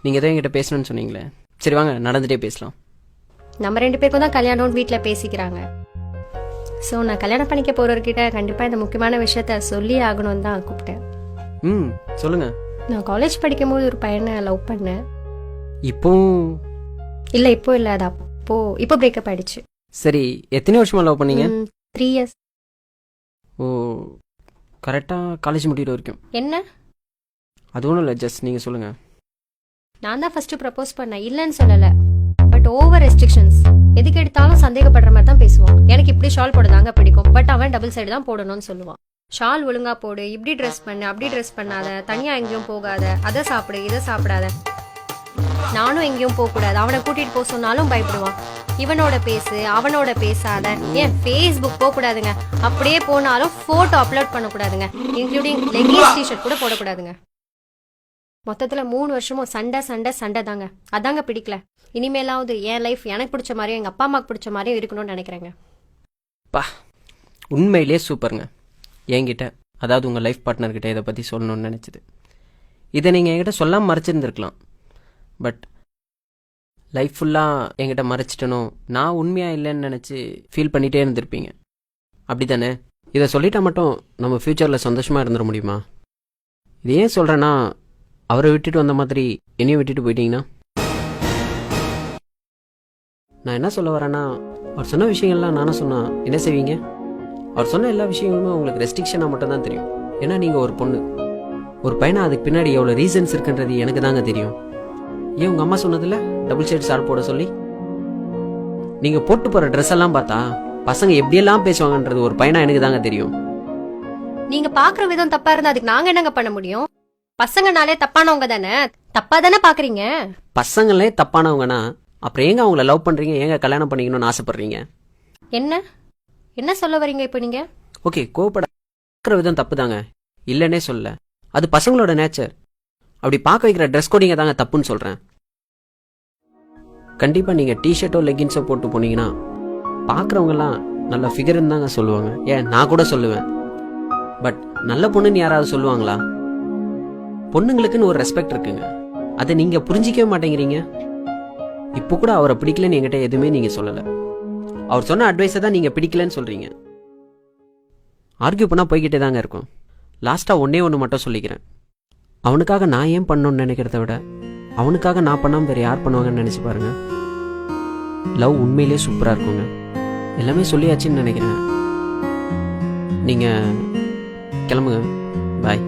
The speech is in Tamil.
நீங்கள் எதாவது என்கிட்ட பேசணும்னு சொன்னீங்களே, சரி வாங்க நடந்துகிட்டே பேசலாம். நம்ம 2 பேருக்கும் தான் கல்யாணம்னு வீட்டில் பேசிக்கிறாங்க. ஸோ நான் கல்யாணம் பண்ணிக்க போகிறவர்கிட்ட கண்டிப்பாக இந்த முக்கியமான விஷயத்த சொல்லி ஆகணும்னு தான் கூப்பிட்டேன். சொல்லுங்கள். நான் காலேஜ் படிக்கும்போது ஒரு பையனை லவ் பண்ணேன். இப்போ இல்லை இப்போ இல்லை, அது இப்போ பிரேக்கப் ஆயிடுச்சு. சரி, எத்தனை வருஷமா லவ் பண்ணீங்க? 3 years. ஓ, கரெக்டாக காலேஜ் முடிகிற வரைக்கும். என்ன? அது ஒன்றும் இல்லை, ஜஸ்ட் நீங்கள் சொல்லுங்கள். நான் தான் ஃபர்ஸ்ட் ப்ரப்போஸ் பண்ணேன், இல்லைன்னு சொல்லலை. But over restrictions. எதுக்கு எடுத்தாலும் சந்தேகப்படுற மாதிரி தான் பேசுவான். எனக்கு இப்படி ஷால் போடுதாங்க பிடிக்கும், பட் அவன் டபுள் சைடு தான் போடணும்னு சொல்லுவான். ஷால் ஒழுங்கா போடு, இப்படி ட்ரெஸ் பண்ணு, அப்படி ட்ரெஸ் பண்ணாத, தனியா எங்கேயும் போகாத, அதை சாப்பிடு, இதை சாப்பிடாத. நானும் எங்கேயும் போகக்கூடாது, அவனை கூட்டிட்டு போக சொன்னாலும் பயப்படுவான். இவனோட பேசு, அவனோட பேசாத, ஏன் ஃபேஸ்புக் போகக்கூடாதுங்க, அப்படியே போனாலும் ஃபோட்டோ அப்லோட் பண்ணக்கூடாதுங்க, இன்க்ளூடிங் லெகின்ஸ் டிஷர்ட் கூட போடக்கூடாதுங்க. மொத்தத்தில் 3 வருஷமும் சண்டை சண்டை சண்டை தாங்க. அதாங்க பிடிக்கல. இனிமேலாவது என் லைஃப் எனக்கு பிடிச்ச மாதிரியும் எங்கள் அப்பா அம்மாவுக்கு பிடிச்ச மாதிரியும் இருக்கணும்னு நினைக்கிறேங்க. பா, உண்மையிலே சூப்பருங்க. என்கிட்ட, அதாவது உங்கள் லைஃப் பார்ட்னர்கிட்ட இதை பற்றி சொல்லணும்னு நினச்சிது. இதை நீங்கள் என்கிட்ட சொல்லாமல் மறைச்சிருந்துருக்கலாம். பட் லைஃப் ஃபுல்லாக என்கிட்ட மறைச்சிட்டனோ, நான் உண்மையாக இல்லைன்னு நினச்சி ஃபீல் பண்ணிகிட்டே இருந்திருப்பீங்க. அப்படி தானே? இதை சொல்லிட்டா மட்டும் நம்ம ஃப்யூச்சரில் சந்தோஷமாக இருந்துட முடியுமா? இது ஏன் சொல்கிறேன்னா, அவரை விட்டுட்டு வந்த மாதிரி என்னையும் விட்டுட்டு போயிட்டீங்கன்னா, நான் என்ன சொல்ல வரேன்னா, அவர் சொன்ன விஷயங்கள்லாம் நானும் சொன்னால் என்ன செய்வீங்க? அவர் சொன்ன எல்லா விஷயங்களுமே உங்களுக்கு ரெஸ்ட்ரிக்ஷனாக மட்டும் தான் தெரியும். ஏன்னா நீங்கள் ஒரு பொண்ணு. ஒரு பையனை அதுக்கு பின்னாடி எவ்வளோ ரீசன்ஸ் இருக்குன்றது எனக்கு தாங்க தெரியும். ஏன் உங்கள் அம்மா சொன்னதில்ல டபுள் ஷேட் ஷார்ட் போட சொல்லி? நீங்கள் போட்டு போகிற ட்ரெஸ் எல்லாம் பார்த்தா பசங்க எப்படியெல்லாம் பேசுவாங்கன்றது ஒரு பையனா எனக்கு தாங்க தெரியும். நீங்க பாக்குற விதம் தப்பா இருந்தா அதுக்கு நாங்க என்னங்க பண்ண முடியும்? பசங்கனாலே தப்பானவங்க தானே, தப்பா தானே பாக்குறீங்க. பசங்களே தப்பானவங்கன்னா அப்புறம் ஏங்க அவங்கள லவ் பண்றீங்க, ஏங்க கல்யாணம் பண்ணிக்கணும்னு ஆசைப்படுறீங்க? என்ன என்ன சொல்ல வரீங்க இப்போ நீங்க? ஓகே, கோவப்பட விதம் தப்பு தாங்க, இல்லைன்னே சொல்ல. அது பசங்களோட நேச்சர். அப்படி பார்க்க வைக்கிற ட்ரெஸ் கோடிங்க தாங்க தப்புன்னு சொல்றேன். கண்டிப்பா நீங்க டிஷர்ட்டோ லெகின்ஸோ போட்டு போனீங்கன்னா பார்க்குறவங்கலாம் நல்ல ஃபிகர்னு தாங்க சொல்லுவாங்க. ஏன், நான் கூட சொல்லுவேன். பட் நல்ல பொண்ணுன்னு யாராவது சொல்லுவாங்களா? பொண்ணுங்களுக்குன்னு ஒரு ரெஸ்பெக்ட் இருக்குங்க, அதை நீங்க புரிஞ்சிக்கவே மாட்டேங்கிறீங்க. இப்போ கூட அவரை பிடிக்கலன்னு என்கிட்ட எதுவுமே நீங்க சொல்லலை. அவர் சொன்ன அட்வைஸை தான் நீங்க பிடிக்கலன்னு சொல்றீங்க. ஆர்கியூ பண்ணா போய்கிட்டே தாங்க இருக்கும். லாஸ்டா ஒன்று மட்டும் சொல்லிக்கிறேன். அவனுக்காக நான் ஏன் பண்ணணும்னு நினைக்கிறத விட அவனுக்காக நான் பண்ணாம வேற யார் பண்ணுவாங்கன்னு நினைச்சு பாருங்க. லவ் உண்மையிலேயே சூப்பரா இருக்குங்க. எல்லாமே சொல்லியாச்சுன்னு நினைக்கிறேன். நீங்க கிளம்புங்க. பாய்.